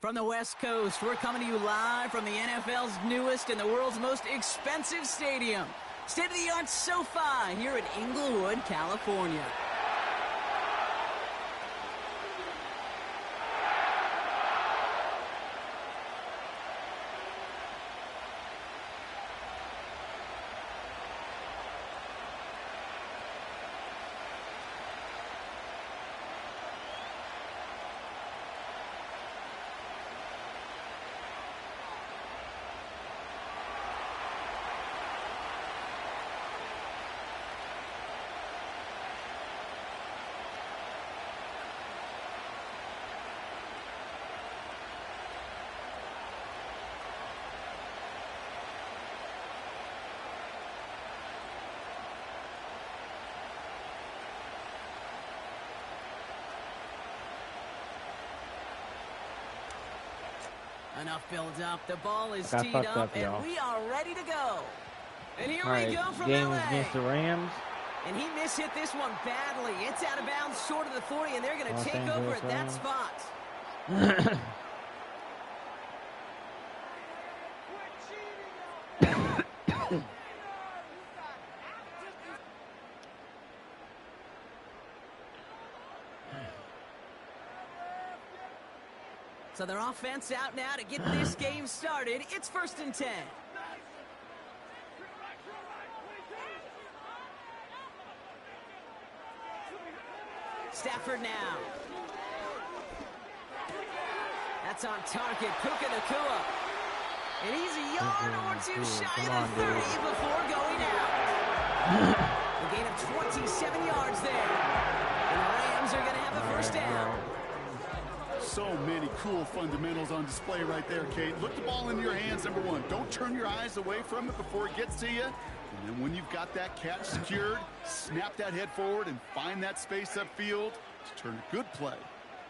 From the West Coast, we're coming to you live from the NFL's newest and the world's most expensive stadium. State-of-the-art SoFi here in Inglewood, California. Enough build up. The ball is teed up, and we are ready to go. And here we go from game LA. Against the Rams. And he mishit this one badly. It's out of bounds short of the 40, and they're going to take over at that spot. So their offense out now to get this game started. It's 1st and 10. Stafford now. That's on target. Puka Nacua. And he's a yard or two shy of the 30 before going out. A gain of 27 yards there. And the Rams are going to have a first down. So many cool fundamentals on display right there, Kate. Look the ball in your hands, number one. Don't turn your eyes away from it before it gets to you. And then when you've got that catch secured, snap that head forward and find that space upfield to turn a good play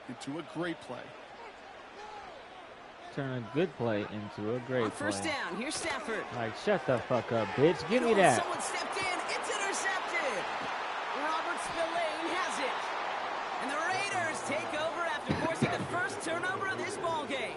into a great play. Turn a good play into a great play. First down, here's Stafford. Like, shut the fuck up, bitch. Give me that. Someone stepped in. It's intercepted. Robert Spillane has it. And the Raiders take over after forcing the first turnover of this ball game.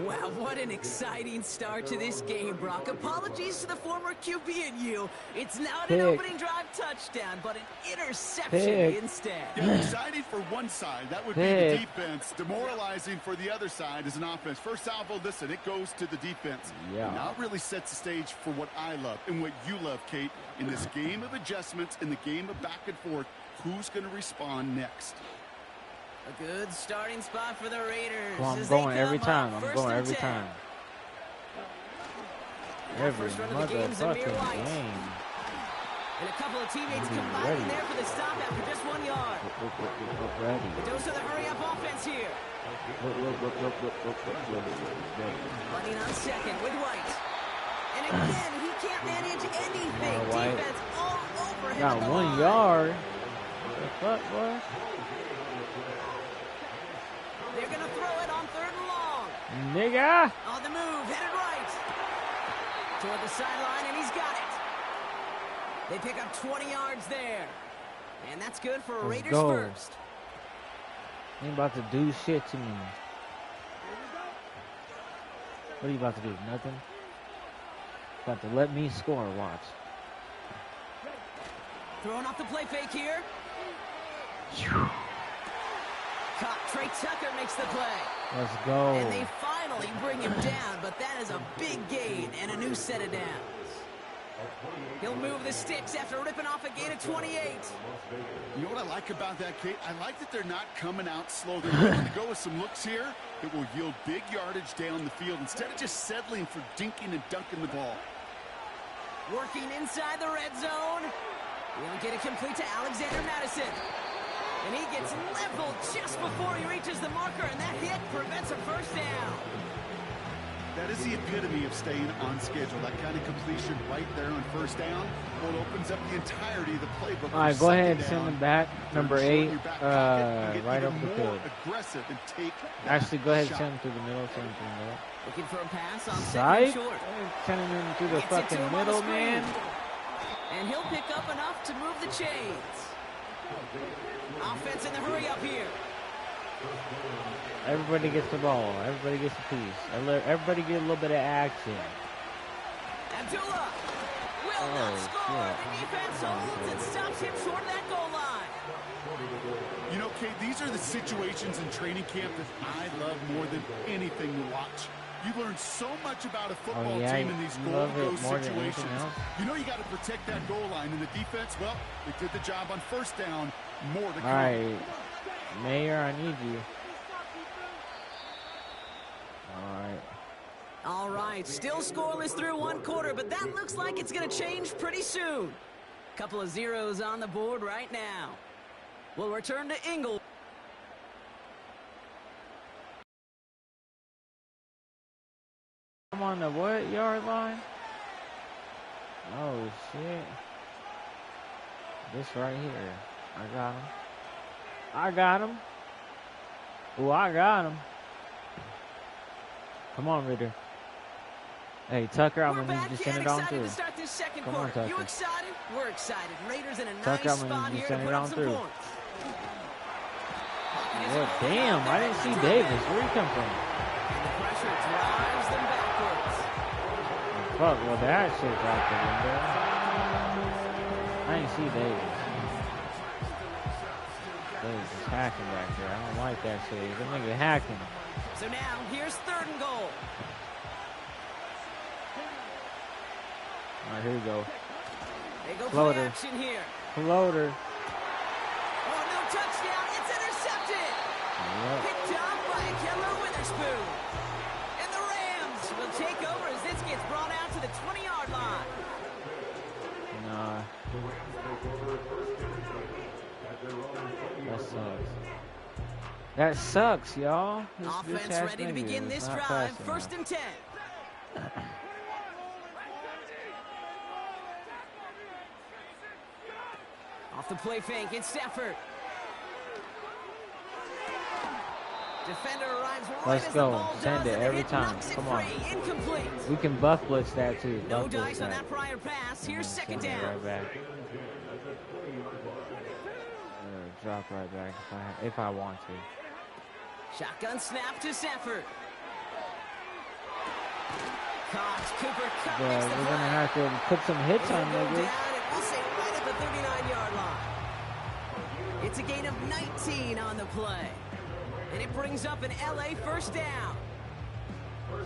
Wow, what an exciting start to this game, Brock. Apologies to the former QB and you. It's not an opening drive touchdown, but an interception instead. Yeah, exciting for one side. That would be the defense. Demoralizing for the other side as an offense. First salvo, listen, it goes to the defense. Yeah. And now it really sets the stage for what I love and what you love, Kate. In this game of adjustments, in the game of back and forth, who's going to respond next? A good starting spot for the Raiders. Well, I'm going every time. I'm going every time. Every motherfucking game. And a couple of teammates combining there for the stop after just 1 yard. Ready. The dose of the hurry-up offense here. Running on second with White. And again, he can't manage anything. Defense all over him. Got 1 yard. What the fuck, boy? They're going to throw it on 3rd and long. Nigga. On the move, headed right. Toward the sideline, and he's got it. They pick up 20 yards there. And that's good for a Raiders first. Ain't about to do shit to me. What are you about to do? Nothing? About to let me score, watch. Throwing off the play fake here. Caught. Trey Tucker makes the play. Let's go. And they finally bring him down, but that is a big gain and a new set of downs. He'll move the sticks after ripping off a gain of 28. You know what I like about that, Kate? I like that they're not coming out slow. They're willing to go with some looks here. It will yield big yardage down the field instead of just settling for dinking and dunking the ball. Working inside the red zone. He'll get it complete to Alexander Madison. And he gets leveled just before he reaches the marker, and that hit prevents a first down. That is the epitome of staying on schedule. That kind of completion right there on first down. Well, it opens up the entirety of the playbook. All right, go ahead and send him back. Number 8, right up the field. Aggressive and take. Actually, go ahead and send him through the middle. Send him through the middle. Looking for a pass on Side? second short. Sending him through the fucking middle, man. And he'll pick up enough to move the chains. Offense in the hurry up here. Everybody gets the ball. Everybody gets a piece. Everybody get a little bit of action. Abdullah will not score. The defense holds and stops him short of that goal line. You know, Kate, these are the situations in training camp that I love more than anything to watch. You learn so much about a football team in these goal-to-go situations. You know you got to protect that goal line, and the defense, well, they did the job on first down. More to come. All right, Mayor, I need you. All right, still scoreless through one quarter, but that looks like it's going to change pretty soon. Couple of zeros on the board right now. We'll return to Ingle. I'm on the what yard line? Oh, shit. This right here. I got him. I got him. Oh, I got him. Come on, Ritter. Hey, Tucker, I'm going to need you to send it on through. Come on, Tucker. You excited? We're excited. Raiders in a Tucker, nice I'm spot going to need you here to send to it put up on some through. points. What? Damn, I didn't see Davis. Where'd he come from? And the pressure drives them backwards. Fuck, well, that shit's out the window. I didn't see Davis. Davis is hacking back there. I don't like that shit. That nigga hacking. So now, here's 3rd and goal. All right, here we go. They go Floater. play action here. Floater. Oh, no touchdown. It's intercepted. Yep. Picked up by Keller Witherspoon. And the Rams will take over as this gets brought out to the 20-yard line. Nah. That sucks. That sucks, y'all. Offense ready to begin this drive. 1st and 10. Off the play fake, it's Stafford. Defender arrives right Let's as go. the ball Send does, it and every hit time. knocks it Come on. free. Incomplete. We can buff blitz that too. No Buff blitz dice on that prior pass. Here's 2nd down. Right back. Drop right back if I want to. Shotgun snap to Stafford. Cox, Cooper Cup But makes the we're play. gonna have to put some hits on Down, niggas. and we'll say right at the 39-yard line. It's a gain of 19 on the play. And it brings up an LA 1st down.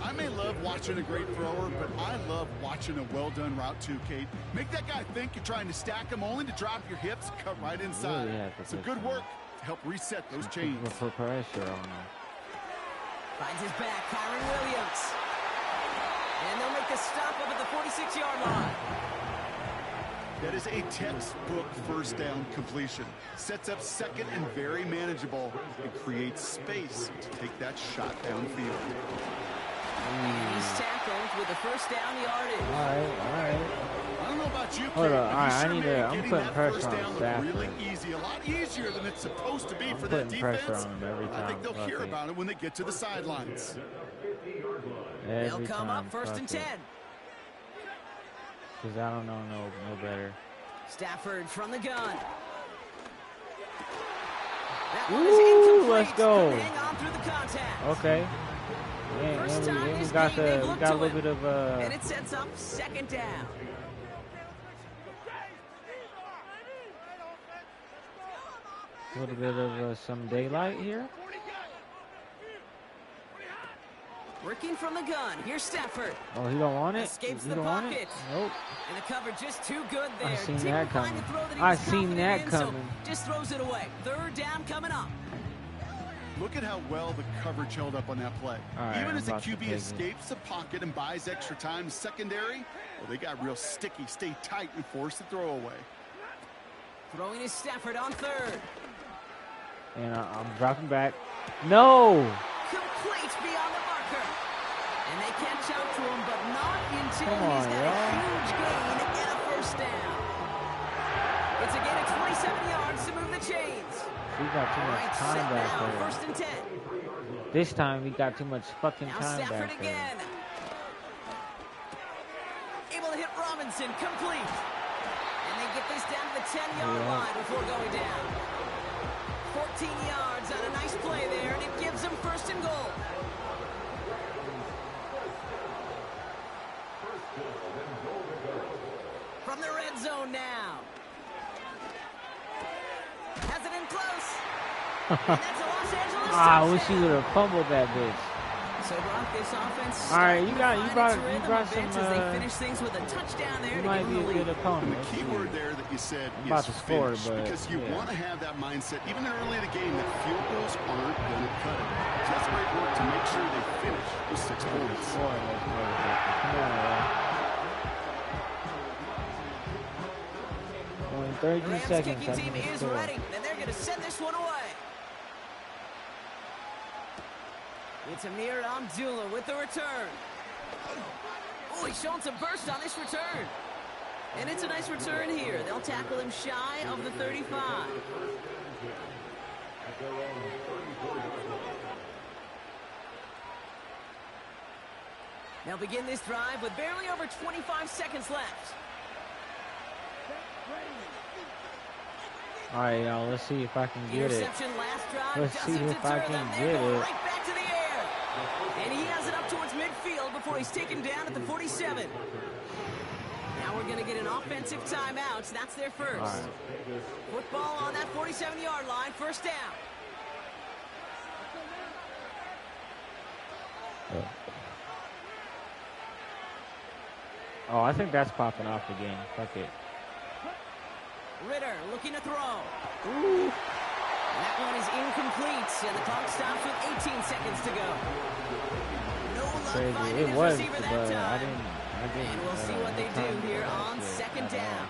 I may love watching a great thrower, but I love watching a well-done route too, Kate. Make that guy think you're trying to stack him only to drop your hips, cut right inside. Really Some good work to help reset those chains. Put pressure on them. Finds his back, Kyron Williams. And they'll make the stop up at the 46-yard line. That is a textbook 1st down completion. Sets up 2nd and very manageable and creates space to take that shot downfield. He's tackled with the 1st down yardage. All right. I don't know about you, Kate, Hold on, but all right, you I sure need made to- I'm getting putting that pressure 1st on down look Stafford. really easy. A lot easier than it's supposed to be for that putting defense. pressure on him every I think time. they'll hear Fuck it. about it when they get to the sidelines. They'll come up 1st and 10. Because I don't know no better. Stafford from the gun. That one Ooh, is incomplete. let's go. Couldn't hang on through the contact. Okay. First time And we this got game, they've we looked got a to little it. bit of And it sets up 2nd down. some daylight here. Working from the gun. Here's Stafford. Oh, he don't want it. Escapes He the don't want it? pocket. Nope. And the cover just too good there. I seen Didn't that find coming. the throw that he I was seen confident that in, so coming. just throws it away. 3rd down coming up. Look at how well the coverage held up on that play. All right, Even I'm as the about to QB take it. escapes the pocket and buys extra time secondary, well, they got real sticky. Stay tight and force the throw away. Throwing is Stafford on 3rd. And I'm dropping back. No. Complete beyond the marker. And they catch up to him, but not until Come on, he's got y'all. a huge gain and a 1st down. It's a gain of 27 yards to move the chains. We got too much Right, time set back now, there. 1st and 10. This time we got too much fucking Now time Stafford back there. again. Able to hit Robinson, complete. And they get this down to the 10-yard Yeah. line before going down. 14 yards on a nice play there, and it gives them first and goal. From the red zone now. Has it in close. And that's a Los Angeles I wish he would have fumbled that bitch. So Brock, this offense. All right, you brought some. As they finish things with a touchdown there. You might be a good opponent. And the key word there that you said I'm about is to score, finish, but because you want to have that mindset even early in the game that field goals aren't going to cut it. So that's great work to make sure they finish with 6 points. Come on, only 32 Rams seconds. kicking team is ready, and they're going to send this one away. It's Amir Abdullah with the return. Oh, he's showing some burst on this return. And it's a nice return here. They'll tackle him shy of the 35. They'll begin this drive with barely over 25 seconds left. All right, y'all. Let's see if I can get it. Interception last drive. Let's see if I can get it. Right back to the air. And he has it up towards midfield before he's taken down at the 47. Now we're going to get an offensive timeout. That's their first. Right. Football on that 47-yard line. First down. Oh, I think that's popping off again. Fuck it. Ritter looking to throw. Ooh. That one is incomplete, and the clock stops with 18 seconds to go. No luck finding his receiver that time. I didn't. And we'll see what they do here on second down.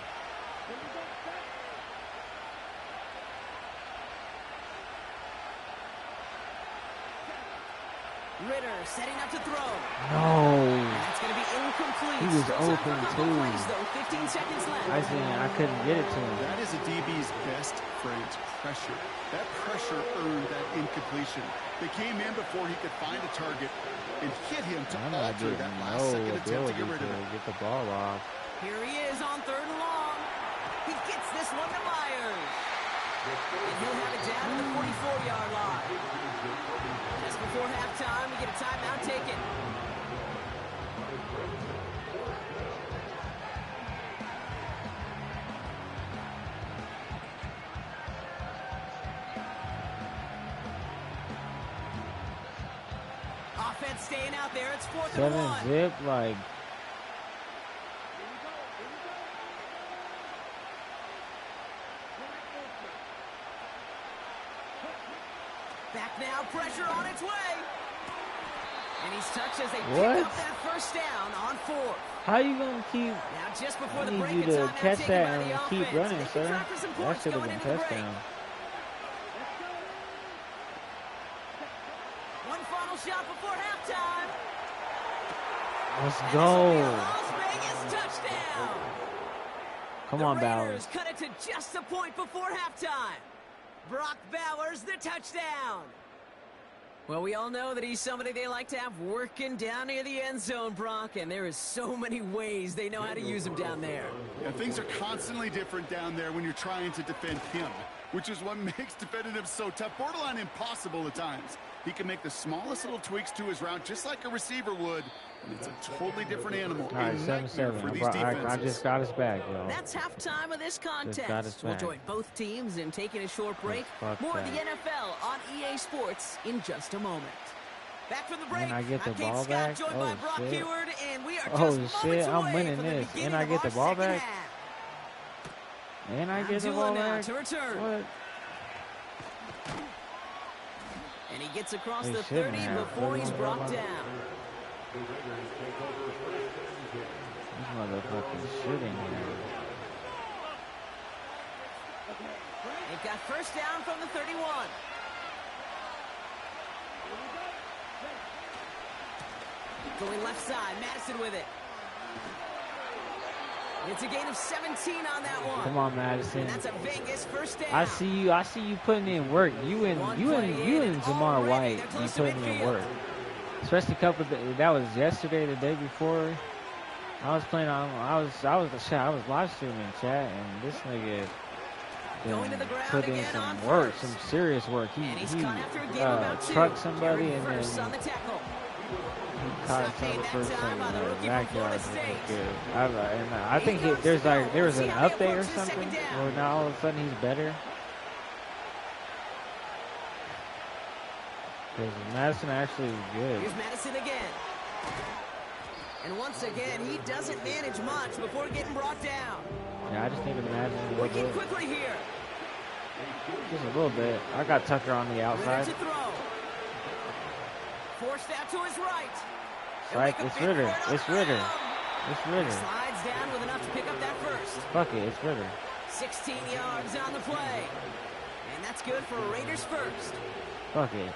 Ritter setting up to throw. No. That's going to be incomplete. He was open too. Though, 15 seconds left. I couldn't get it to him. That is a DB's best friend, pressure. That pressure earned that incompletion. They came in before he could find a target and hit him to alter that last second attempt to get rid of it. Get the ball off. Here he is on 3rd and long. He gets this one to Myers. And he'll have it down to the 44-yard line. Just before halftime, we get a timeout taken. Offense staying out there. It's 4th and 1. 7-zip, like. Back now, pressure on its way. And he's touched as they pick up that first down on 4th. How you gonna keep? Now just before the I break, need you to catch that and keep running, sir. That should have been touchdown. One final shot before halftime. Let's go. Las Vegas touchdown. Come on, Bowers. Cut it to just a point before halftime. Brock Bowers, the touchdown. Well, we all know that he's somebody they like to have working down near the end zone, Brock, and there is so many ways they know how to use him down there. Yeah, things are constantly different down there when you're trying to defend him, which is what makes defending him so tough, borderline impossible at times. He can make the smallest little tweaks to his route just like a receiver would, and it's a totally different animal. All right, 7-7. I just got us back, yo. That's halftime of this contest. We'll join both teams in taking a short break. More of the NFL on EA Sports in just a moment. Back from the break, and I get the ball Scott, back? joined by Brock Heward, and we are oh, shit, I'm winning this. And I get the ball back? And I get the ball back? To return. What? And he gets across the 30 before he's brought down. This motherfucker's shooting here. They've got first down from the 31. Going left side, Madison with it. It's a gain of 17 on that one. Come on, Madison. And that's a Vegas first down. I see you putting in work. You and Jamar White, you putting in work. Especially that was yesterday, the day before. I was live streaming, chat, and this nigga Going to the ground put in again on some work, first. some serious work. He trucked somebody and then he caught some person backyard. And I think there was an update or something where now all of a sudden he's better. Because Madison actually is good. Here's Madison again. And once again, he doesn't manage much before getting brought down. Yeah, I just need to Madison a little Working bit. quickly here. Just a little bit. I got Tucker on the outside. Ritter to throw. Forced out to his right. It's Ritter. It's Ritter. It's Ritter. Slides down with enough to pick up that first. Fuck it, it's Ritter. 16 yards on the play. And that's good for Raiders first. Fuck it.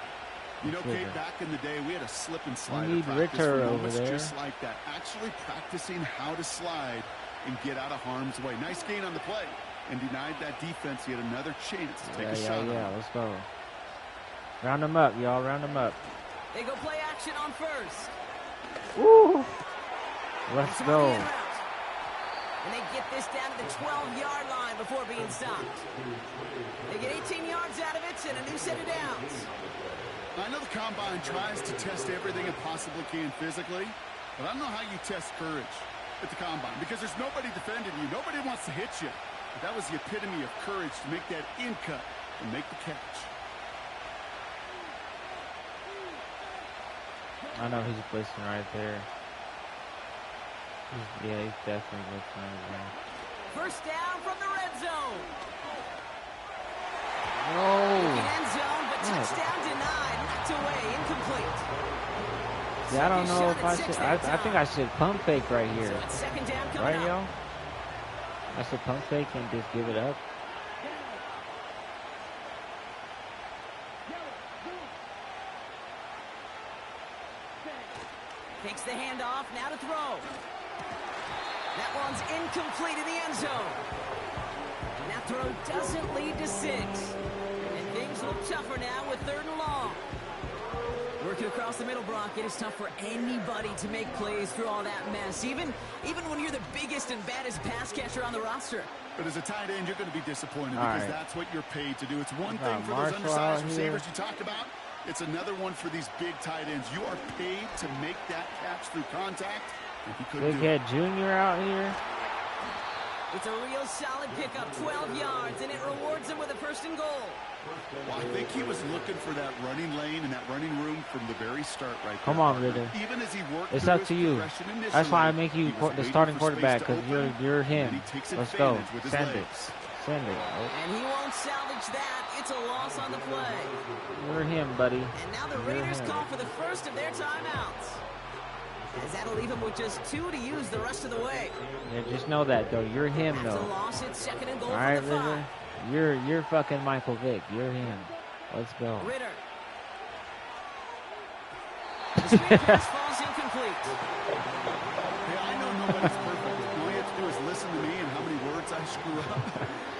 You know, Kate, back in the day, we had a slip and slide. We need Ritter over there. Just like that. Actually practicing how to slide and get out of harm's way. Nice gain on the play. And denied that defense. He had another chance to take a shot. Yeah, let's go. Round them up, y'all. Round them up. They go play action on first. Woo! Let's go. And they get this down to the 12-yard line before being stopped. They get 18 yards out of it and a new set of downs. I know the Combine tries to test everything it possibly can physically, but I don't know how you test courage at the Combine because there's nobody defending you. Nobody wants to hit you. But that was the epitome of courage to make that in cut and make the catch. I know he's blitzing right there. He's definitely blitzing right there. First down from the red zone. No. End zone, but touchdown denied. Knocked away, incomplete. Yeah, I don't know if I should. I think I should pump fake right here. So it's second down coming right, y'all? I should pump fake and just give it up. Takes the handoff, now to throw. That one's incomplete in the end zone. And that throw doesn't lead to 6. And things look tougher now with 3rd and long. Working across the middle, Brock, it is tough for anybody to make plays through all that mess, even when you're the biggest and baddest pass catcher on the roster. But as a tight end, you're going to be disappointed because that's what you're paid to do. It's one thing for those undersized receivers you talked about. It's another one for these big tight ends. You are paid to make that catch through contact. Big Head Jr. out here. It's a real solid pickup, 12 yards, and it rewards him with a 1st and goal. Well, I think he was looking for that running lane and that running room from the very start right there. Come on, Ritter. Even as he worked it's up to you. That's why I make you the starting quarterback, because you're him. Let's go. Send it. Send it. And he won't salvage that. It's a loss on the play. You're him, buddy. And now the Raiders call for the first of their timeouts. As that'll leave him with just 2 to use the rest of the way. Yeah, just know that, though. You're him, though. That's a loss. It's 2nd and goal all right, for the 5. Ritter. You're fucking Michael Vick. You're him. Let's go. Ritter. The screen pass falls incomplete. Hey, I know nobody's perfect. All you have to do is listen to me and how many words I screw up.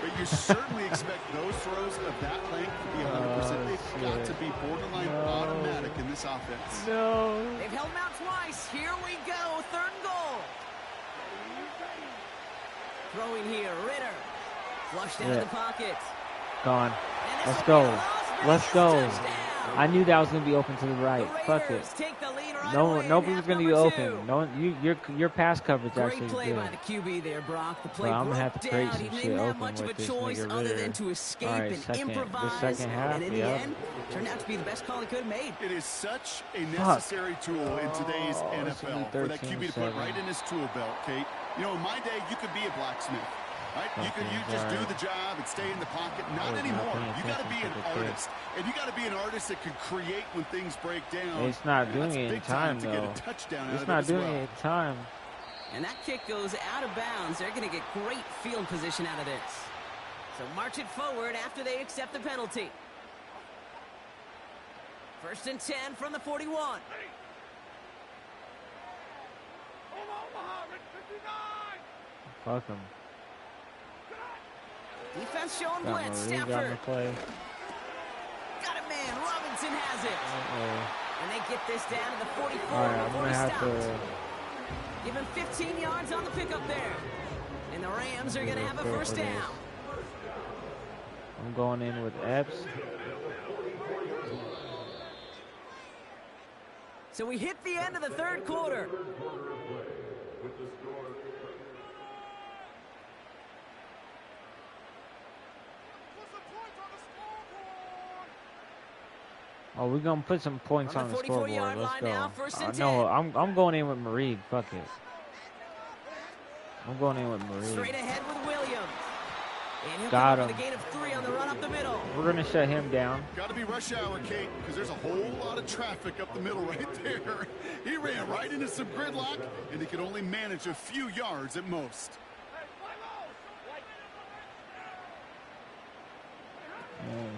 But you certainly expect those throws of that length to be 100%. They've got to be borderline automatic in this offense. No. They've held him out twice. Here we go. 3rd and goal. Throwing here. Ritter. Flushed out of the pocket. Gone. Let's go. Let's go. I knew that was going to be open to the right. Fuck it. Nobody was going to be open. No, your pass coverage actually is good. Great play by the QB there, Brock. The play I'm going to have to create down. some He shit didn't have open much of a with this choice nigga other Ritter. than to escape All right, and improvise. The second half, and in the end, turned out to be the best call he could have made. It is such a necessary tool in today's NFL for that QB to put right in his tool belt, Kate. You know, in my day, you could be a blacksmith. Right? You just do the job and stay in the pocket. Not anymore. You got to be an artist. And you got to be an artist that can create when things break down. It's not doing it in time, though. It's not doing it in time. And that kick goes out of bounds. They're going to get great field position out of this. So march it forward after they accept the penalty. 1st and 10 from the 41. Fuck him. Defense showing blitz. Stafford. Got it, man. Robinson has it. And they get this down to the 44 before he stops. Give him 15 yards on the pickup there. And the Rams are going to have a 1st down. I'm going in with Epps. So we hit the end of the third quarter. Oh, we're gonna put some points on the scoreboard. Let's go. Now, No, I'm going in with Marie. Fuck it. I'm going in with Marie. Straight ahead with Williams. And he'll Got get him. the gain of 3 on the run up the middle. We're gonna shut him down. Got to be rush hour, Kate, because there's a whole lot of traffic up the middle right there. He ran right into some gridlock, and he could only manage a few yards at most.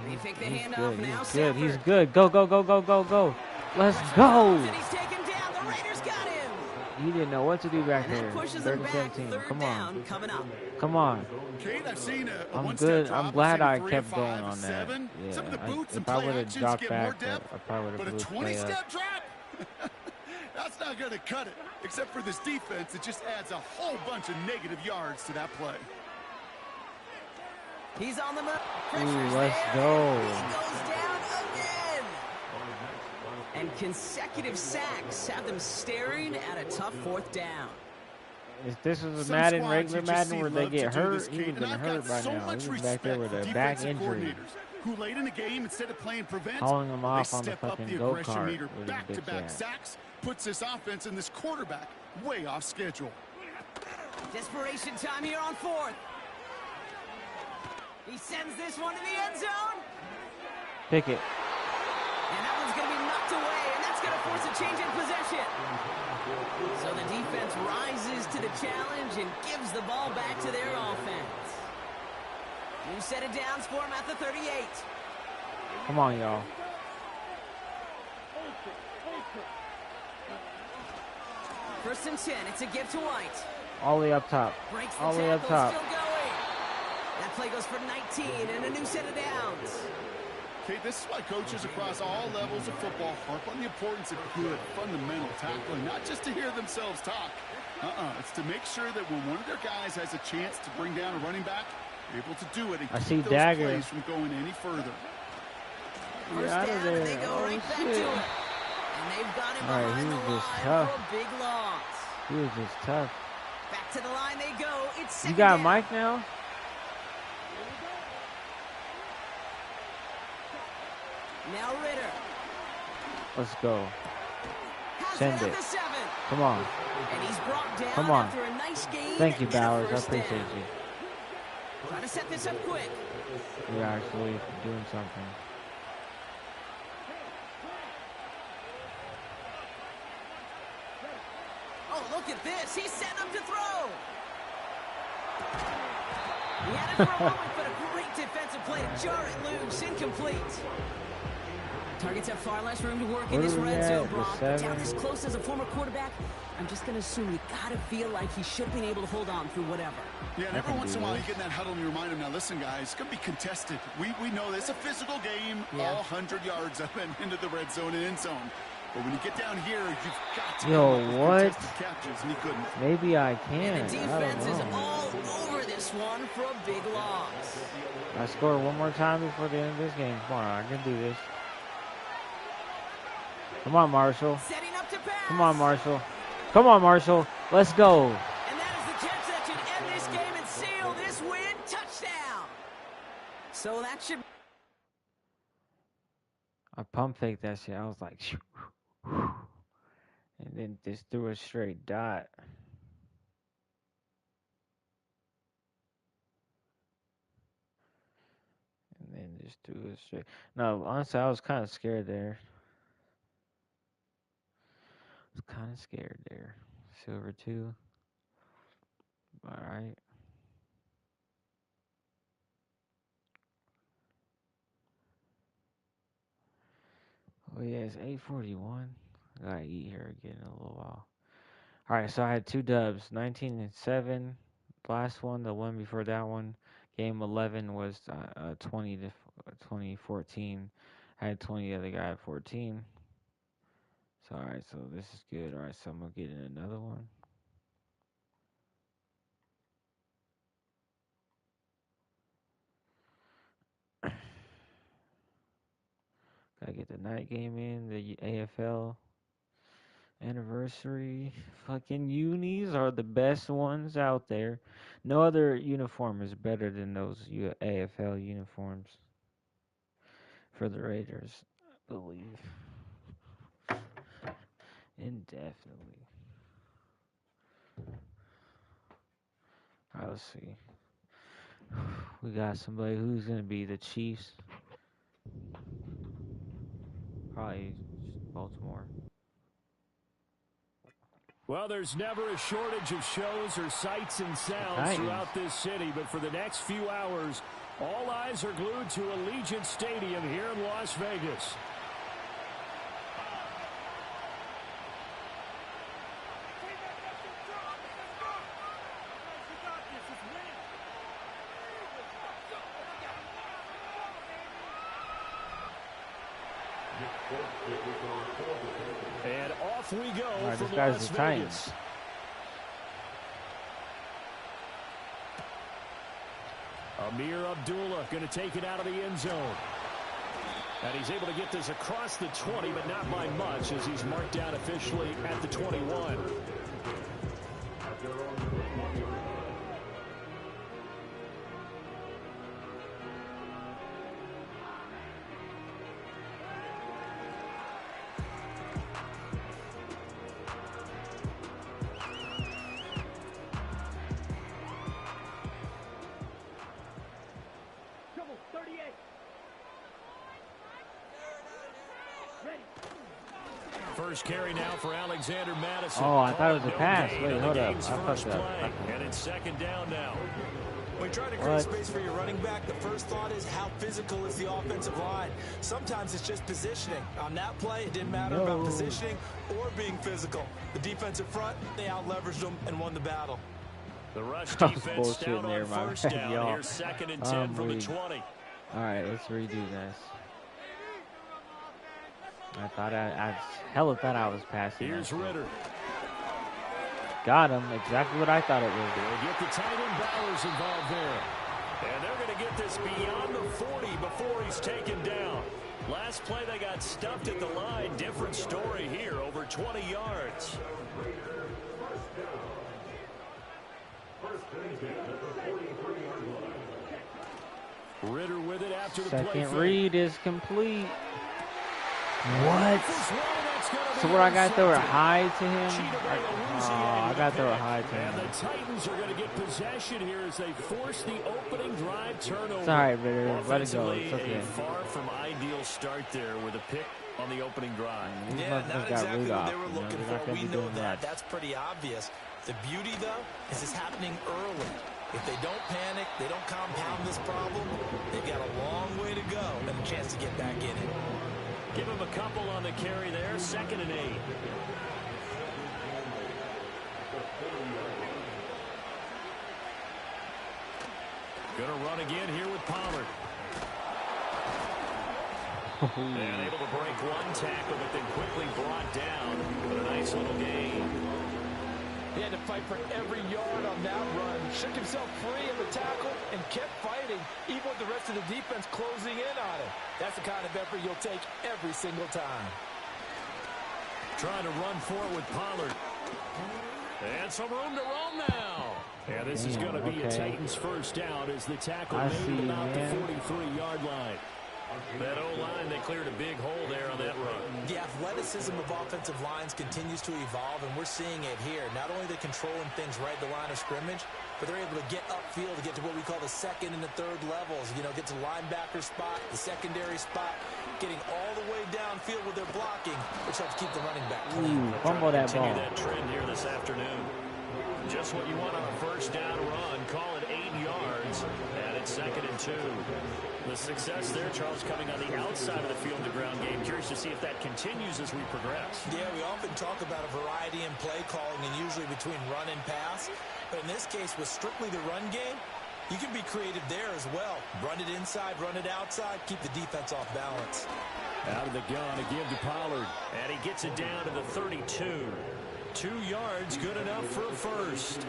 They take the handoff now. He's good. He's good. Go, go, go, go, go, go. Let's go. And he's taken down. The Raiders got him. He didn't know what to do back And there. that pushes him back. 30-17. Third Come down on. coming up. Come on. Kate, I've seen a I'm one-step good. drop. I'm glad I I've seen kept 3 and going 5, on that. 7. Yeah. Some of the boots and If I play would have actions dropped get back, more depth, I probably would but a have blew play up. 20-step drop? That's not going to cut it. Except for this defense, it just adds a whole bunch of negative yards to that play. He's on the move. Ooh, let's go. He goes down again. And consecutive sacks have them staring at a tough fourth down. If this was a Some Madden, squads regular you just Madden, see where they love to get do hurt, this, he Kate, would have and been I've hurt got by so now. much He was back there respect with for a back defensive injury. coordinators who late in the game, instead of playing prevent, Hauling him they off on the step up fucking the aggression go-kart meter. with his bitch Back-to-back ass. sacks puts this offense and this quarterback way off schedule. Desperation time here on 4th. He sends this one to the end zone. Pick it. And that one's going to be knocked away, and that's going to force a change in possession. So the defense rises to the challenge and gives the ball back to their offense. New set of downs for him at the 38. Come on, y'all. First and 10. It's a give to White. All the way up top. Breaks the All the way up tackle, top. still going. That play goes for 19 and a new set of downs. Okay, this is why coaches across all levels of football harp on the importance of good, fundamental tackling, not just to hear themselves talk. It's to make sure that when one of their guys has a chance to bring down a running back, they're able to do it and I keep see those Dagger. plays from going any further. First out of down, there. and they go Oh, right back shit. to it. And they've got him All right, behind he the was just line tough. for a big loss. He was just tough. Back to the line they go. It's You second got down. Mike now? Now Ritter. Let's go. Has Send it at it. the 7. Come on. And he's brought down Come on. after a nice gain. Thank you, and a Bowers. I first appreciate down. you. Trying to set this up quick. You're actually doing something. Oh, look at this. He's set up to throw. He had it for a moment, but a great defensive play to jar it loose. Incomplete. Targets have far less room to work in Where this are we red at? zone, The Brock. But 7? down this close as a former quarterback, I'm just going to assume you got to feel like he should have been able to hold on through whatever. Yeah, and I every can once do in a while you this. get in that huddle and you remind them, now listen guys, it's going to be contested. We know this, a physical game, Yeah. all 100 yards up and into the red zone and end zone. But when you get down here, you've got to Yo, come up with what? contested catches, and he couldn't. Maybe I And can. the I defense is don't know. all over this one for a big loss. I score one more time before the end of this game. Come on, I can do this. Come on, Marshall. Setting up to pass. Come on, Marshall. Come on, Marshall. Let's go. And that is the catch that should end this game and seal this win. Touchdown. So that should... I pump faked that shit. I was like, shoo, whew, and then just threw a straight dot. And then just threw it straight. No, honestly, I was kind of scared there. I was kind of scared there. Silver 2. All right. Oh, yeah, it's 8:41. I gotta eat here again in a little while. All right, so I had 2 dubs, 19-7. Last one, the one before that one, game 11 was 20-14. I had 20, the other guy had 14. So all right, so this is good. All right, so I'm gonna get in another one. Gotta get the night game in, the AFL anniversary. Fucking unis are the best ones out there. No other uniform is better than those AFL uniforms for the Raiders, I believe. Indefinitely. Alright, let's see. We got somebody who's gonna be the Chiefs. Probably Baltimore. Well, there's never a shortage of shows or sights and sounds throughout this city, but for the next few hours, all eyes are glued to Allegiant Stadium here in Las Vegas. And off we go from Las Vegas. Amir Abdullah going to take it out of the end zone. And he's able to get this across the 20, but not by much, as he's marked down officially at the 21. First carry now for Alexander Madison. Oh, I thought it was a pass. Wait, hold up. I fucked up. And it's second down now. When you try to create space for your running back, the first thought is how physical is the offensive line. Sometimes it's just positioning. On that play, it didn't matter about positioning or being physical. The defensive front, they out-leveraged them and won the battle. The rush defense down on first down. Here's second and 10 from the 20. All right, let's redo this. I thought I hella thought I was passing. Here's Ritter. Got him. Exactly what I thought it was. They'll get the tight end Bowers involved there. And they're going to get this beyond the 40 before he's taken down. Last play they got stuffed at the line. Different story here. Over 20 yards. Ritter with it after the play. Second read is complete. What? So what I got to throw it high to him? I got to throw it high to him. And the Titans are going to get possession here as they force the opening drive turnover. It's all right, Ritter. Let it go. It's okay. A far from ideal start there with a pick on the opening drive. Yeah, not exactly what they were looking for. We know that. That's pretty obvious. The beauty, though, is it's happening early. If they don't panic, they don't compound this problem, they've got a long way to go and a chance to get back in it. Give him a couple on the carry there. Second and 8. Gonna run again here with Pollard. And able to break one tackle, but then quickly brought down with a nice little gain. He had to fight for every yard on that run. Shook himself free of the tackle and kept fighting, even with the rest of the defense closing in on him. That's the kind of effort you'll take every single time. Trying to run forward with Pollard. And some room to roam now. And this is going to be a Titans first down as the tackle made about the 43-yard line. That O-line, they cleared a big hole there on that run. The athleticism of offensive lines continues to evolve, and we're seeing it here. Not only are they controlling things right at the line of scrimmage, but they're able to get upfield to get to what we call the second and the third levels. You know, get to linebacker spot, the secondary spot, getting all the way downfield with their blocking, which helps keep the running back clean. Fumble that ball. Continue that trend here this afternoon. Just what you want on a first down run. Call it 8 yards, and it's second and 2. The success there, Charles, coming on the outside of the field, the ground game. Curious to see if that continues as we progress. Yeah, we often talk about a variety in play calling and usually between run and pass. But in this case, with strictly the run game, you can be creative there as well. Run it inside, run it outside, keep the defense off balance. Out of the gun again to Pollard. And he gets it down to the 32. 2 yards, good enough for a first.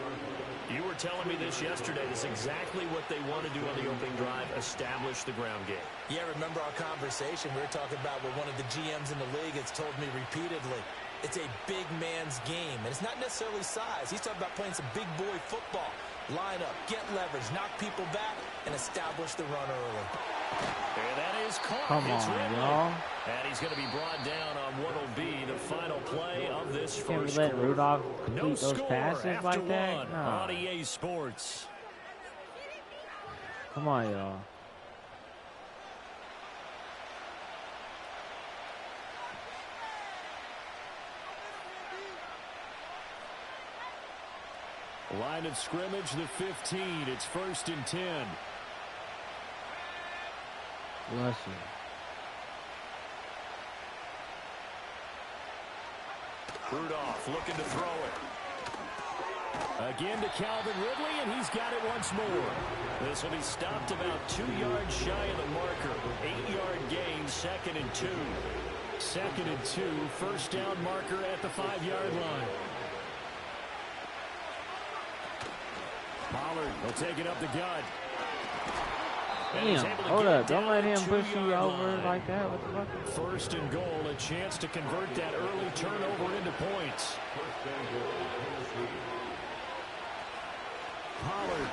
You were telling me this yesterday. This is exactly what they want to do on the opening drive, establish the ground game. Yeah, remember our conversation? We were talking about what one of the GMs in the league has told me repeatedly. It's a big man's game, and it's not necessarily size. He's talking about playing some big boy football. Line up, get leverage, knock people back, and establish the run early. And that is caught. Come on, y'all. And he's going to be brought down on what will be the final play of this Can't first let quarter. Rudolph complete No those score passes after like that. one No. on EA Sports. Come on, y'all. Line of scrimmage, the 15. It's 1st and 10. Bless you. Rudolph looking to throw it. Again to Calvin Ridley, and he's got it once more. This will be stopped about 2 yards shy of the marker. 8-yard gain, 2nd and 2. 2nd and 2, first down marker at the 5-yard line. Pollard will take it up the gut. Damn, hold up. Don't let him push you over like that. What the fuck? 1st and goal, a chance to convert that early turnover into points. Pollard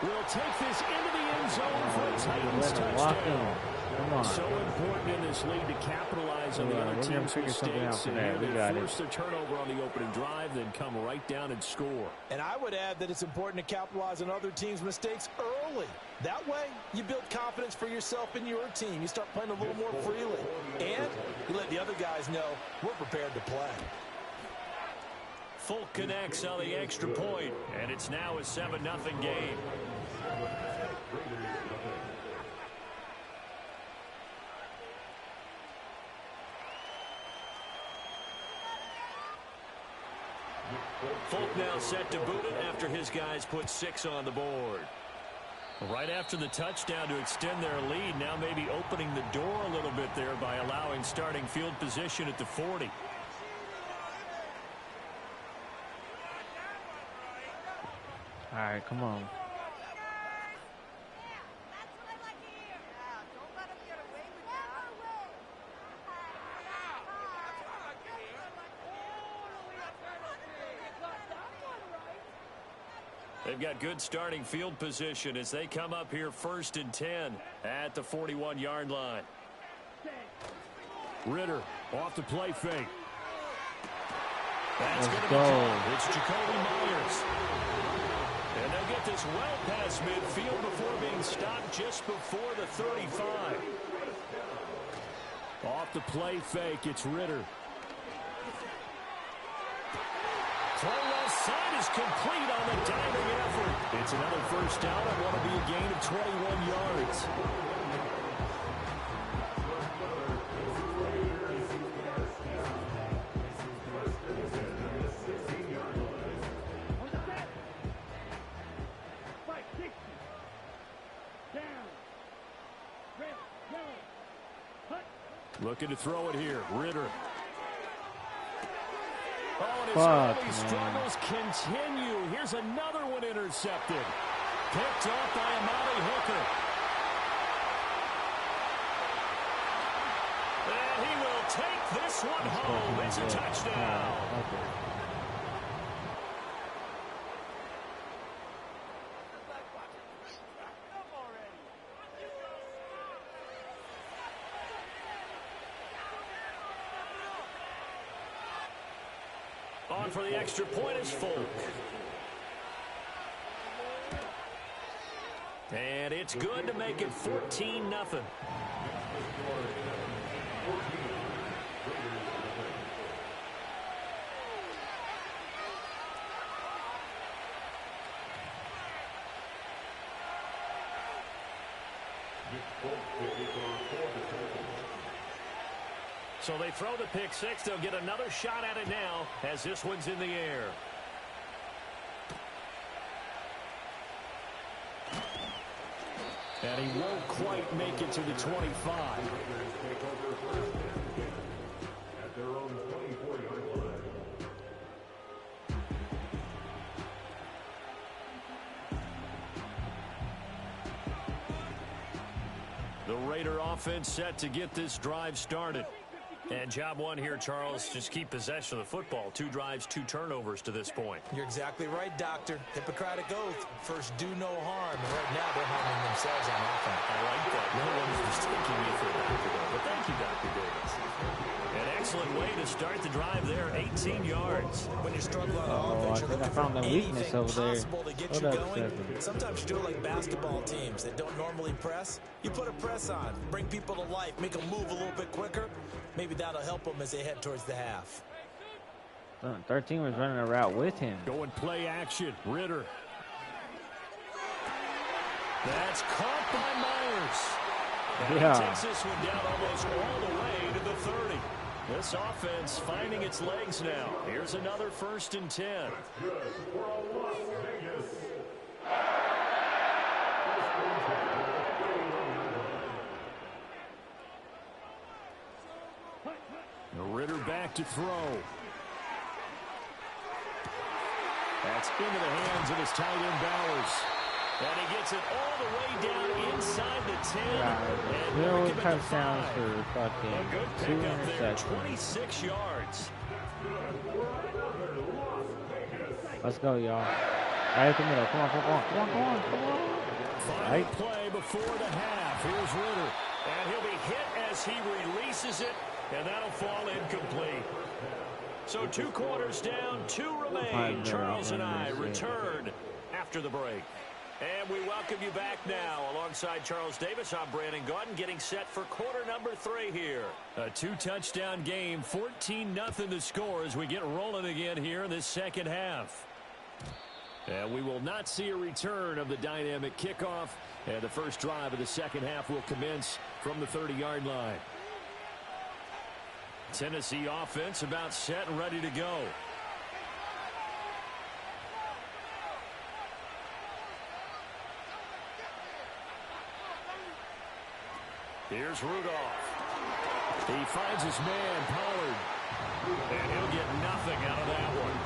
will take this into the end zone for a Titans touchdown. Come on. So important in this league to capitalize on the other team's mistakes. And here they force the turnover on the opening drive, then come right down and score. And I would add that it's important to capitalize on other teams' mistakes early. That way, you build confidence for yourself and your team. You start playing a little more freely. And you let the other guys know we're prepared to play. Folk connects on the extra point, and it's now a 7-0 game. Folk now set to boot it after his guys put 6 on the board. Right after the touchdown to extend their lead, now maybe opening the door a little bit there by allowing starting field position at the 40. All right, come on. They've got good starting field position as they come up here 1st and 10 at the 41-yard line. Ritter off the play fake. That's going to be caught. It's Jacoby Myers. And they'll get this well past midfield before being stopped just before the 35. Off the play fake, it's Ritter. Throw left side is complete on the diving effort. It's another first down and want to be a gain of 21 yards. Looking to throw it here, Ritter. Oh, and his early struggles continue. Here's another one intercepted. Picked off by Amari Hooker. And he will take this one home. It's a touchdown. On for the extra point is Folk. And it's good to make it 14-0. So they throw the pick six. They'll get another shot at it now as this one's in the air. And he won't quite make it to the 25. At their own 24-yard line. The Raider offense set to get this drive started. And job one here, Charles, just keep possession of the football. 2 drives, 2 turnovers to this point. You're exactly right, Doctor. Hippocratic oath. First, do no harm. And right now, they're harming themselves on offense. I like that. No one's mistaking me for a doctor, though. But thank you, Dr. Davis. An excellent way to start the drive there, 18 yards. When you struggle on offense, you're looking for anything possible to get you going. Sometimes you do it like basketball teams that don't normally press. You put a press on, bring people to life, make them move a little bit quicker. Maybe that'll help them as they head towards the half. 13 was running a route with him. Going play action. Ritter. That's caught by Myers. And he takes this one down almost all the way to the 30. This offense finding its legs now. Here's another 1st and 10. Ritter back to throw. That's into the hands of his tight end Bowers. And he gets it all the way down inside the 10. No touchdowns for fucking a good pickup there, 26 yards. Let's go, y'all. Right at the middle. Come on, come on, come on, come on, come on. Final play before the half. Here's Ritter. And he'll be hit as he releases it. And that'll fall incomplete. So 2 quarters down, 2 remain. Charles and I return after the break. And we welcome you back now. Alongside Charles Davis, I'm Brandon Gaudin, getting set for quarter number 3 here. A 2-touchdown game, 14-0 to score as we get rolling again here in this second half. And we will not see a return of the dynamic kickoff. And the first drive of the second half will commence from the 30-yard line. Tennessee offense about set and ready to go. Here's Rudolph. He finds his man, Pollard. And he'll get nothing out of that one.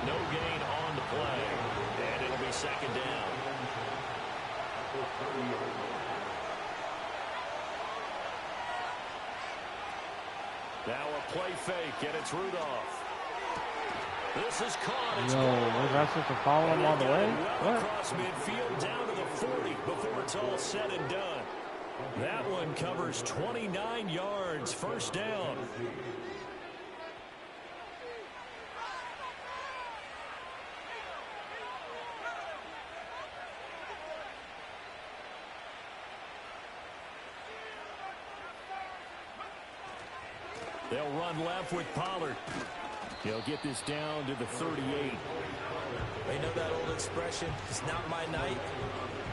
No gain on the play. And it'll be 2nd down. Now a play fake, and it's Rudolph. This is caught. It's was I supposed to follow him all the way? Well across midfield, down to the 40 before it's all said and done. That one covers 29 yards, 1st down. They'll run left with Pollard. He'll get this down to the 38. They know that old expression, it's not my night.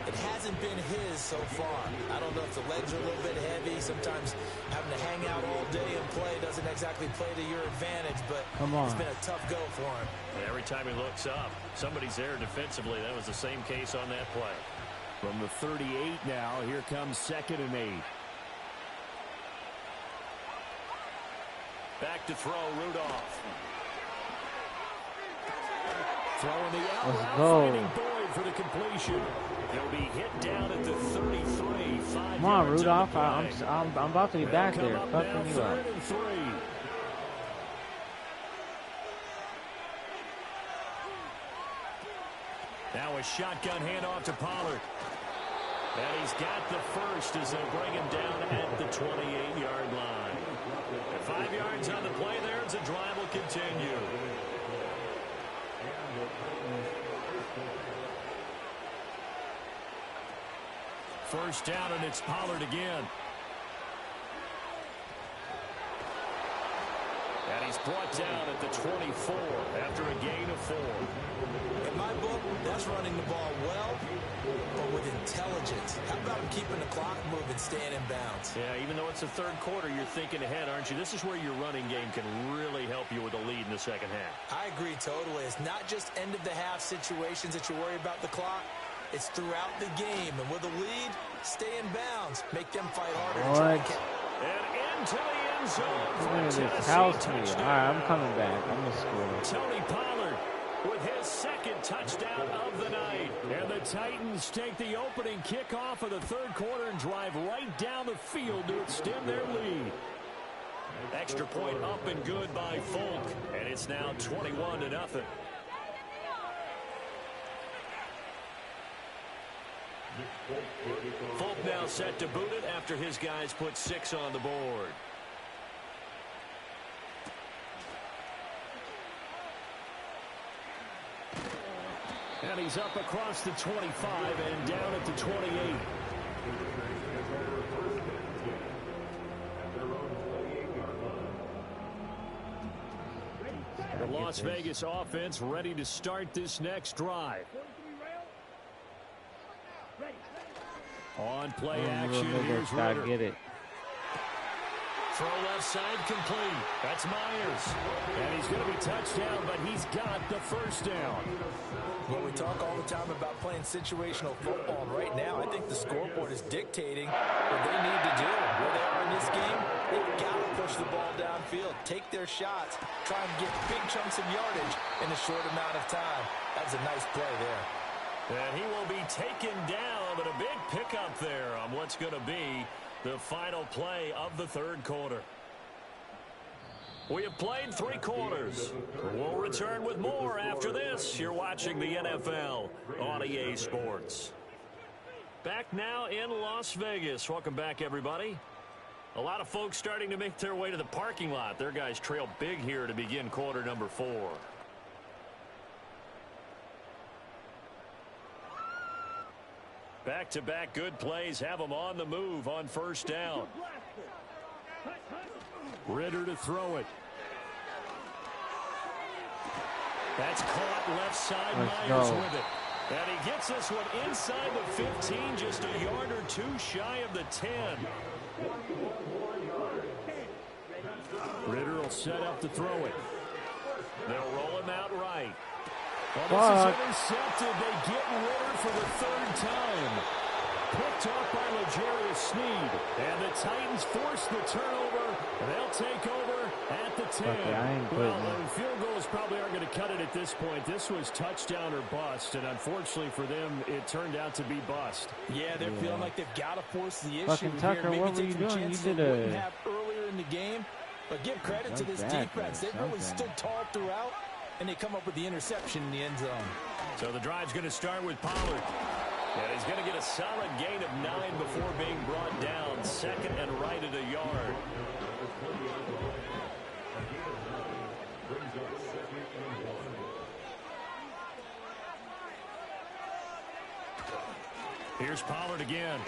It hasn't been his so far. I don't know if the legs are a little bit heavy. Sometimes having to hang out all day and play doesn't exactly play to your advantage, but it's been a tough go for him. And every time he looks up, somebody's there defensively. That was the same case on that play. From the 38 now, here comes 2nd and 8. Back to throw, Rudolph. Throwing the out route, finding Boyd for the completion. He'll be hit down at the 33. Come on, Rudolph. I'm about to be back there. Fucking you up. 3rd and 3. Now a shotgun handoff to Pollard. And he's got the first as they bring him down at the 28-yard line. 5 yards on the play there as the drive will continue. First down, and it's Pollard again. And he's brought down at the 24 after a gain of 4. In my book, that's running the ball well, but with intelligence. How about him keeping the clock moving, staying in bounds? Yeah, even though it's the 3rd quarter, you're thinking ahead, aren't you? This is where your running game can really help you with a lead in the second half. I agree totally. It's not just end-of-the-half situations that you worry about the clock. It's throughout the game. And with a lead, stay in bounds. Make them fight harder to try to get. And into the end zone. Look at this house me. All right, I'm coming back. I'm going to score. Tony Pollard with his 2nd touchdown of the night. And the Titans take the opening kickoff of the third quarter and drive right down the field to extend their lead. Extra point up and good by Folk, and it's now 21-0. Folk now set to boot it after his guys put 6 on the board. And he's up across the 25 and down at the 28. The Las Vegas offense ready to start this next drive. On play action, here's Ritter. Get it. Throw left side complete. That's Myers. And he's going to be touched down, but he's got the first down. Well, we talk all the time about playing situational football, and right now I think the scoreboard is dictating what they need to do. Where they are in this game, they've got to push the ball downfield, take their shots, try and get big chunks of yardage in a short amount of time. That was a nice play there. And he will be taken down, but a big pickup there on what's going to be the final play of the third quarter. We have played 3 quarters. We'll return with more after this. You're watching the NFL on EA Sports. Back now in Las Vegas. Welcome back, everybody. A lot of folks starting to make their way to the parking lot. Their guys trail big here to begin quarter number 4. Back-to-back good plays have them on the move on first down. Ritter to throw it. That's caught left side. Myers with it. And he gets this one inside the 15, just a yard or 2 shy of the 10. Ritter will set up to throw it. They'll roll him out right. Well, this is intercepted. They get Ritter for the 3rd time. Picked up by L'Jarius Sneed. And the Titans force the turnover. They'll take over at the 10. Well, the field goals probably aren't going to cut it at this point. This was touchdown or bust, and unfortunately for them, it turned out to be bust. Yeah, they're feeling like they've got to force the issue Fucking Tucker, here. Maybe what were you doing? You did a... have earlier in the game. But give credit to this defense. They've really stood tall throughout, and they come up with the interception in the end zone. So the drive's going to start with Pollard. And he's going to get a solid gain of 9 before being brought down. 2nd and right at a yard. Here's Pollard again.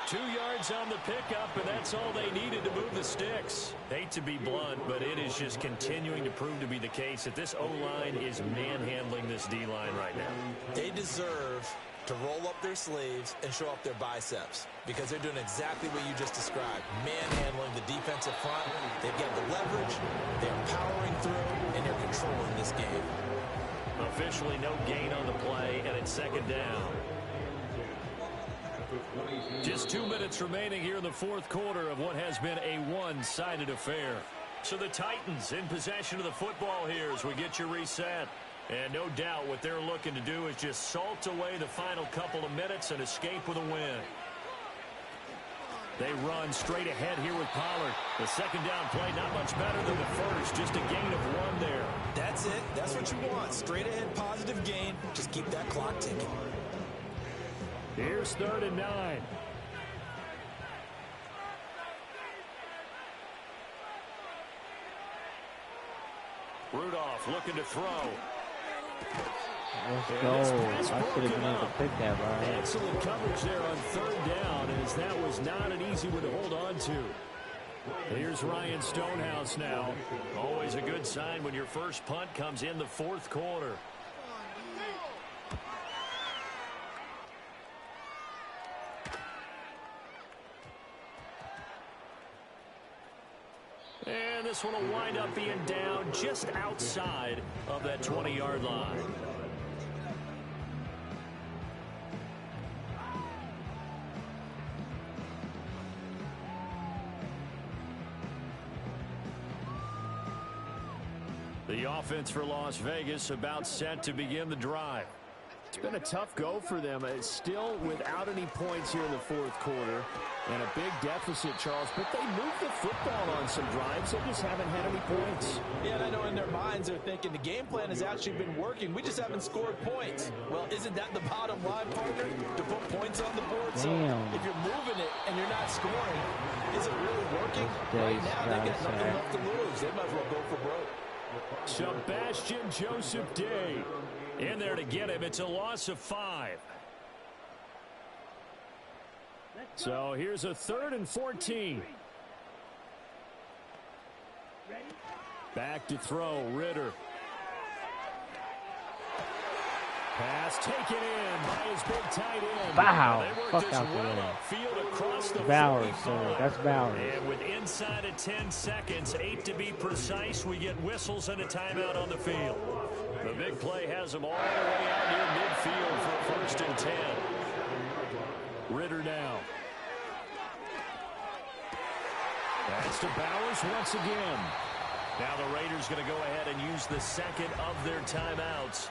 2 yards on the pickup, and that's all they needed to move the sticks. Hate to be blunt, but it is just continuing to prove to be the case that this O-line is manhandling this D-line right now. They deserve to roll up their sleeves and show up their biceps because they're doing exactly what you just described, manhandling the defensive front. They've got the leverage, they're powering through, and they're controlling this game. Officially no gain on the play, and it's 2nd down. Just 2 minutes remaining here in the 4th quarter of what has been a one-sided affair. So the Titans in possession of the football here as we get you reset. And no doubt what they're looking to do is just salt away the final couple of minutes and escape with a win. They run straight ahead here with Pollard. The 2nd down play not much better than the first. Just a gain of 1 there. That's it. That's what you want. Straight ahead positive gain. Just keep that clock ticking. Here's 3rd and 9. Rudolph looking to throw. Let's go. I should have been able to pick that, right? Excellent coverage there on 3rd down, as that was not an easy one to hold on to. Here's Ryan Stonehouse now. Always a good sign when your first punt comes in the 4th quarter. And this one will wind up being down just outside of that 20-yard line. The offense for Las Vegas about set to begin the drive. It's been a tough go for them. It's still without any points here in the fourth quarter. And a big deficit, Charles. But they moved the football on some drives. They just haven't had any points. Yeah, and I know in their minds they're thinking the game plan has actually been working. We just haven't scored points. Well, isn't that the bottom line, partner? To put points on the board? Damn. So if you're moving it and you're not scoring, is it really working? Right now, they've got nothing left to lose. They might as well go for broke. Sebastian Joseph Day in there to get him. It's a loss of 5. So here's a 3rd and 14. Back to throw, Ritter. Pass taken in by his big tight end. Wow. They worked Fuck this out the run way. upfield across the Bowers, 45. sir. That's Bowers. And with inside of 10 seconds, 8 to be precise, we get whistles and a timeout on the field. The big play has them all the way out near midfield for 1st and 10. Ritter now. That's to Bowers once again. Now the Raiders going to go ahead and use the second of their timeouts.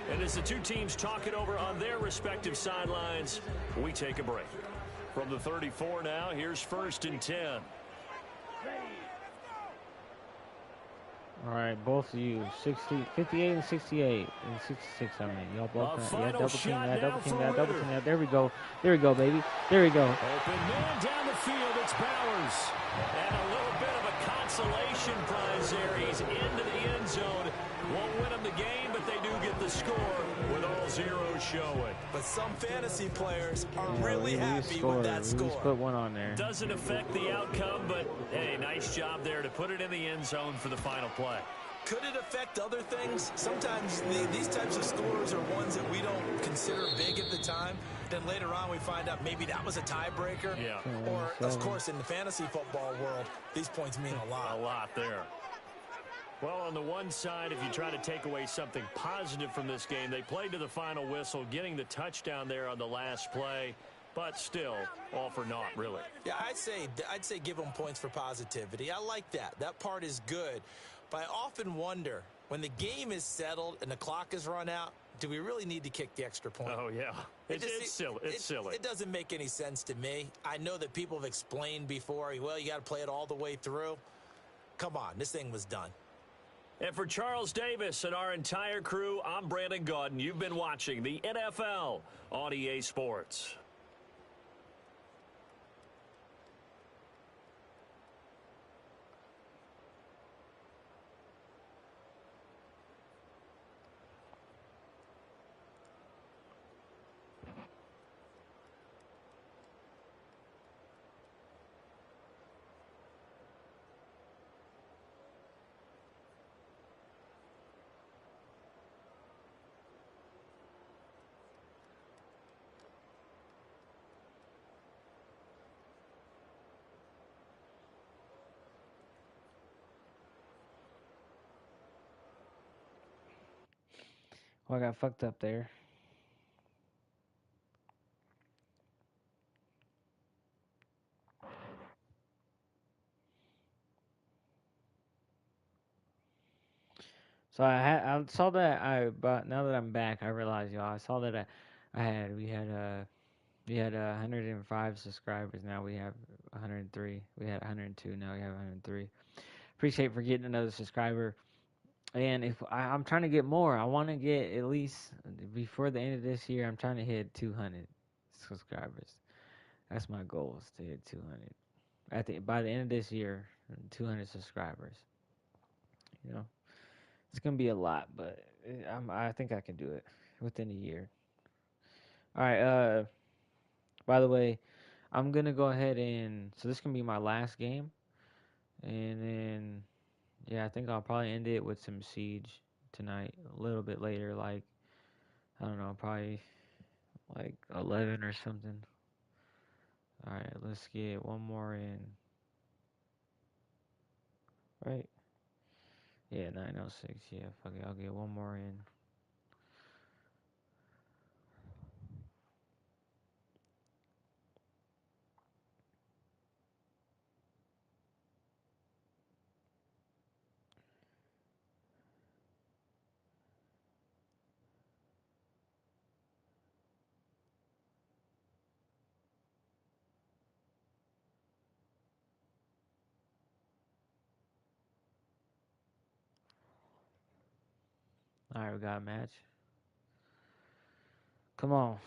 And as the two teams talk it over on their respective sidelines, we take a break. From the 34 now, here's 1st and 10. All right, both of you, 58 and 68 and 66. I mean, y'all both. Yeah, double team that, double team that, double team that. There we go. There we go, baby. There we go. Open man down the field. It's Bowers. And a little bit of a consolation prize there. He's into the end zone. Won't win them the game, but they do get the score with all zeros showing. But some fantasy players are really happy with that We score. just put one on there. Doesn't affect the outcome, but hey, nice job there to put it in the end zone for the final play. Could it affect other things? Sometimes these types of scores are ones that we don't consider big at the time. Then later on we find out maybe that was a tiebreaker. Yeah. Or, of course, in the fantasy football world, these points mean a lot. A lot there. Well, on the one side, if you try to take away something positive from this game, they played to the final whistle, getting the touchdown there on the last play, but still, all for naught, really. Yeah, I'd say give them points for positivity. I like that. That part is good. But I often wonder, when the game is settled and the clock is run out, do we really need to kick the extra point? Oh, yeah. It's silly. It's silly. It doesn't make any sense to me. I know that people have explained before, well, you got to play it all the way through. Come on, this thing was done. And for Charles Davis and our entire crew, I'm Brandon Gaudin. You've been watching the NFL on EA Sports. Oh, I got fucked up there. So I saw that but now that I'm back, I realized, y'all, I saw that we had 105 subscribers. Now we have 103. We had 102. Now we have 103. Appreciate for getting another subscriber. And if I'm trying to get more, I want to get at least before the end of this year. I'm trying to hit 200 subscribers. That's my goal, is to hit 200 by the end of this year. 200 subscribers. You know, it's gonna be a lot, but I think I can do it within a year. All right. By the way, I'm gonna go ahead and so this can be my last game, and then. Yeah, I think I'll probably end it with some Siege tonight, a little bit later, like, I don't know, probably like 11 or something. Alright, let's get one more in. Right? Yeah, 906, yeah, fuck it, I'll get one more in. All right, we got a match. Come on.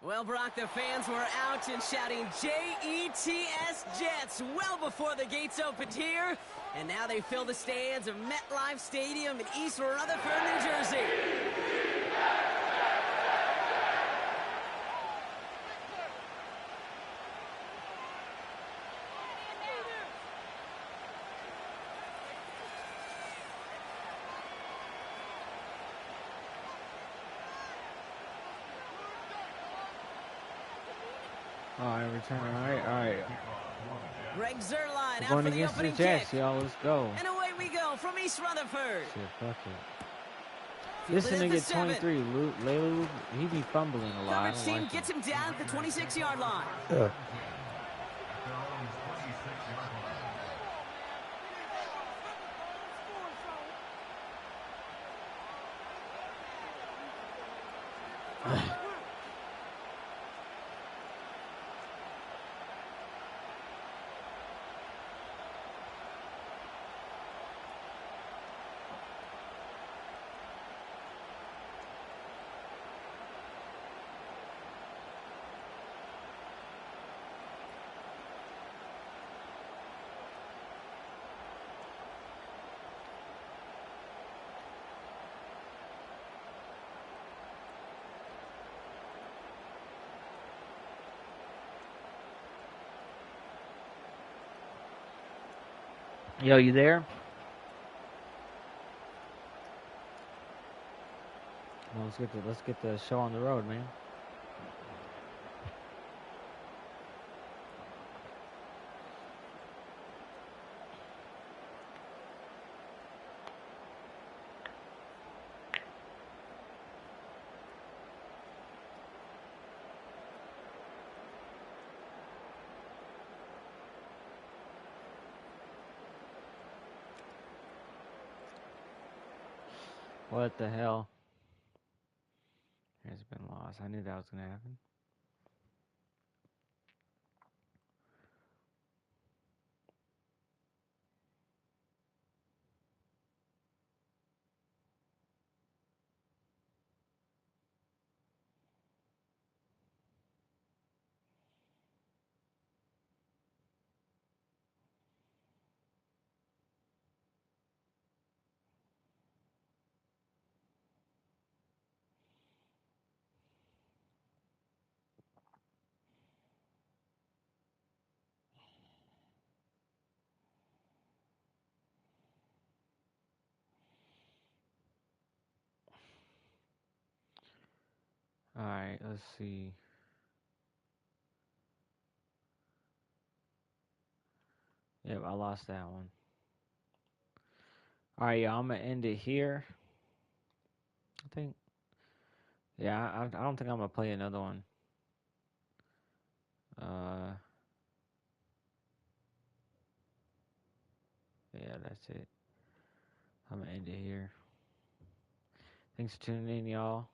Well, Brock, the fans were out and shouting J-E-T-S Jets well before the gates opened here. And now they fill the stands of MetLife Stadium in East Rutherford, New Jersey. All right, return. All right. Greg Zerline out Going for the against the opening Jets, kick. y'all. Let's go. And away we go from East Rutherford. Shit, fuck it. This nigga 23, Lelu, he be fumbling a lot. Coverage team gets him down at the 26-yard line. Yo, you there? Well, let's get the show on the road, man. What the hell? Has been lost. I knew that was gonna happen. All right, let's see. Yep, I lost that one. All right, y'all, I'm gonna end it here. I think. Yeah, I don't think I'm gonna play another one. Yeah, that's it. I'm gonna end it here. Thanks for tuning in, y'all.